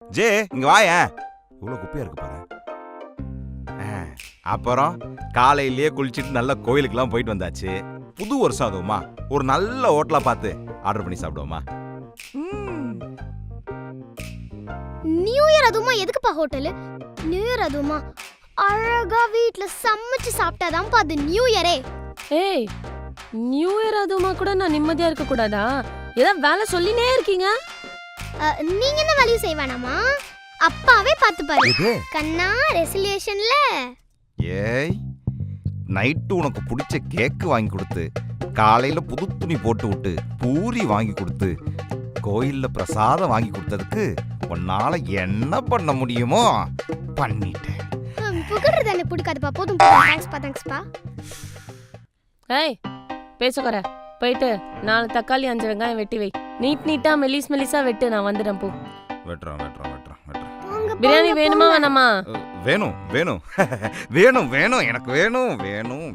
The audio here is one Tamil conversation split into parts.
ஜே இங்க வாயேன். இவ்வளவு குப்பையா இருக்கு பாரு. அப்புறம் காலையிலேயே குளிச்சுட்டு நல்ல கோயிலுக்குலாம் போயிட்டு வந்தாச்சு. புது வருஷம் அதுவுமா ஒரு நல்ல ஹோட்டலா பார்த்து ஆர்டர் பண்ணி சாப்பிடுவோமா? நியூ இயர் அதுவுமா எதுக்குப்பா ஹோட்டலு? நியூ இயர் அதுவுமா அழகா வீட்ல சமைச்சு சாப்பிட்டாதான் அது நியூ இயரே. ஏய், நியூ இயர் அதுவுமா கூட நான் நிம்மதியா இருக்க கூடாதா? ஏதாவது வேலை சொல்லினே இருக்கீங்க. நீங்க என்ன வேலையும் செய்ய வேணாமா? அப்பாவே பார்த்து பாரு. கண்ணா ரெசல்யூஷன்ல. ஏய், நைட்டு உனக்கு பிடிச்ச கேக்கு வாங்கி கொடுத்து, காலையில புது துணி போட்டு விட்டு பூரி வாங்கி கொடுத்து, கோயில்ல பிரசாதம் வாங்கி கொடுத்ததுக்கு உன்னால என்ன பண்ண முடியுமோ பண்ணிட்டேன். புகழ்றது எனக்கு பிடிக்காதுப்பா. போதும், தேங்க்ஸ்பா. ஏய், பேசக்கற போயிட்டு 4 தக்காளி 5 வெங்காயம் வெட்டி வை. நீட்டா மெலிசா வெட்டு. நான் வந்துடுறேன். போ. வெட்டுறேன். பிரியாணி வேணுமா வேணாமா? வேணும் வேணும் எனக்கு வேணும்.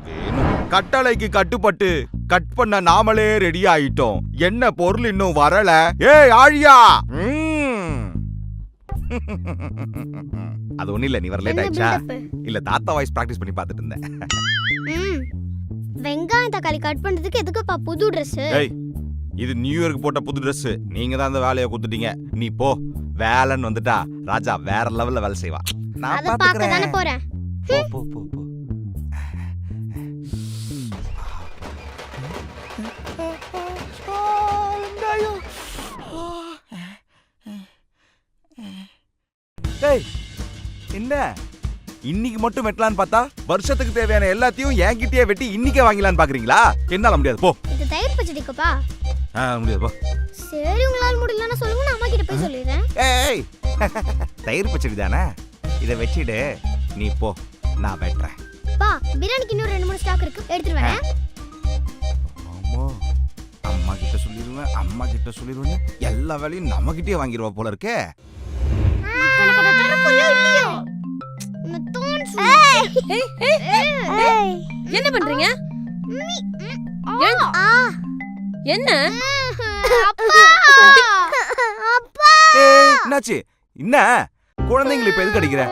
கட்டளைக்கு கட்டுப்பட்டு கட் பண்ண நாமளே ரெடி ஆயிட்டோம். என்ன பொருள் இன்னும் வரல? ஏய் ஆழியா, அது ஒண்ணு இல்ல. நீ வர லேட் ஆயிடுச்சா? இல்ல, தாத்தா வாய்ஸ் பிராக்டிஸ் பண்ணி பார்த்துட்டு இருந்தேன். வெங்காயம் தக்காளி கட் பண்றதுக்கு எதுக்குப்பா புது Dress? ஏய், இது நியூ இயருக்கு போட்ட புது Dress. நீங்க தான் அந்த வேலையை கொடுத்துட்டீங்க. நீ போ. வேலைன்னு வந்துட்டா ராஜா வேற லெவல்ல வேலை செய்வா. நான் பார்க்க தானே போறேன். போ. ஏய், என்ன இன்னைக்கு மட்டும் வெட்டலான்னு பார்த்தா வருஷத்துக்கு தேவையான எல்லாத்தையும் என்கிட்டயே வெட்டி இன்னைக்கே வாங்கலான்னு பாக்குறீங்களா? என்னால முடியாது. போ. இது தயிர் பச்சடிக்குப்பா. முடியாது. போ. சரி, உங்களால முடியலன்னா சொல்லுங்க, நான் அம்மா கிட்ட போய் சொல்லிடுறேன். ஏய், தயிர் பச்சடி தானே, இதை வச்சிடு. நீ போ, நான் வெட்டுறேன். பா, பிரியாணிக்கு இன்னும் 2-3 ஸ்டாக் இருக்கு, எடுத்துட்டு வரேன். ஆமா, அம்மா கிட்ட சொல்லிடுவேன். எல்லா வேலையும் நம்ம கிட்டே வாங்கிடுவா போல இருக்கே. என்ன பண்றீங்க? என்ன என்னாச்சு? என்ன குழந்தைங்களை இப்ப எதுக்கு அடிக்கிற?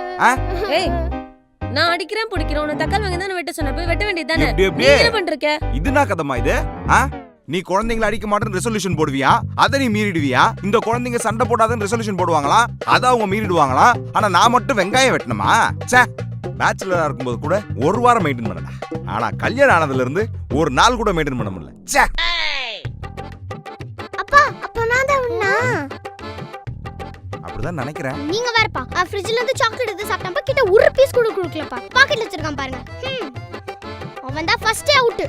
நான் அடிக்கிறேன் பிடிக்கிறேன். உன தக்காளி வாங்கி தானே வெட்ட சொன்ன, போய் வெட்ட வேண்டியதானே. என்ன பண்றீங்க? இதுனா கதமா இது? நீ குழந்தைங்களை அடிக்க மாட்டேன்னு ரெசல்யூஷன் போடுவியா? அதை நீ மீறிடுவியா? இந்த குழந்தைங்க சண்டை போடாதன்னு ரெசல்யூஷன் போடுவாங்களா? அதை அவங்க மீறிடுவாங்களா? ஆனா நான் மட்டும் வெங்காயம் வெட்டணுமா? சே, பேச்சுலரா இருக்கும்போது கூட ஒரு வாரம் மெயின்டைன் பண்ணல. ஆனா கல்யாணம் ஆனதுல இருந்து ஒரு நாள் கூட மெயின்டைன் பண்ண முடியல. சே. அப்பா, அப்ப நான் தான் உண்ணா. அப்படிதான் நினைக்கிறேன். நீங்க வேறப்பா, ஃப்ரிட்ஜ்ல இருந்து சாக்லேட் எடுத்து சாப்பிட்டப்ப கிட்ட ஒரு பீஸ் கூட குடுக்கலப்பா. பாக்கெட்ல வச்சிருக்கான் பாருங்க. அவன் தான் ஃபர்ஸ்ட் அவுட்.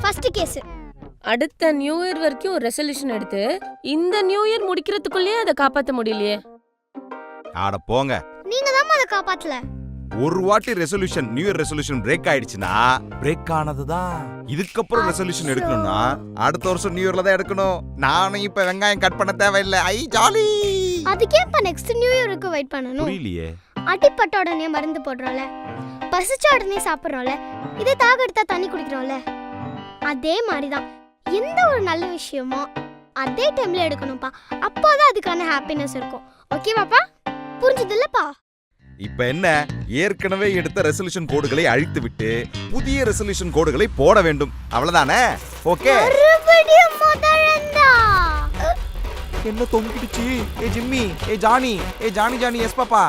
First case. அடுத்த நியூ இயர் வரைக்கும் ஒரு ரெசல்யூஷன் எடுத்து இந்த நியூ இயர் முடிக்கிறதுக்குள்ளே அதை காப்பாத்த முடியலையே. ஆட போங்க. நீங்க தான் அதை காப்பாத்தல. ஒரு வாட்டி resolution, new year resolution break ஆயிடுச்சுன்னா பிரேக் ஆனதுதான். இதுக்கப்புறம் ரெசல்யூஷன் எடுக்கணும்னா அடுத்த வருஷம் நியூ இயர்ல தான் எடுக்கணும். நானும் இப்ப வெங்காயம் கட் பண்ண தேவையில்லை. ஐ ஜாலி. அதுக்கே இப்ப நெக்ஸ்ட் நியூ இயருக்கு வெயிட் பண்ணனும். புரியலையே. அடிப்பட்ட உடனே மருந்து போடுறோம்ல, பசிச்ச உடனே சாப்பிடுறோம்ல, இதே தாக எடுத்தா தண்ணி குடிக்கிறோம்ல, அதே மாதிரிதான் எந்த ஒரு நல்ல விஷயமோ அதே டைம்ல எடுக்கணும்ப்பா. அப்போதான் அதுக்கான ஹாப்பினஸ் இருக்கும். ஓகேவாப்பா? புரிஞ்சதில்லப்பா? இப்ப என்ன, ஏற்கனவே எடுத்த ரெசல்யூஷன் கோடுகளை அழித்து விட்டு புதிய ரெசல்யூஷன் கோடுகளை போட வேண்டும். அவ்வளவுதானே? ஓகே. மறுபடியும் முதல்லடா. என்ன தொங்கிடுச்சு? ஏ ஜிம்மி, ஏ ஜானி, எஸ் பாப்பா.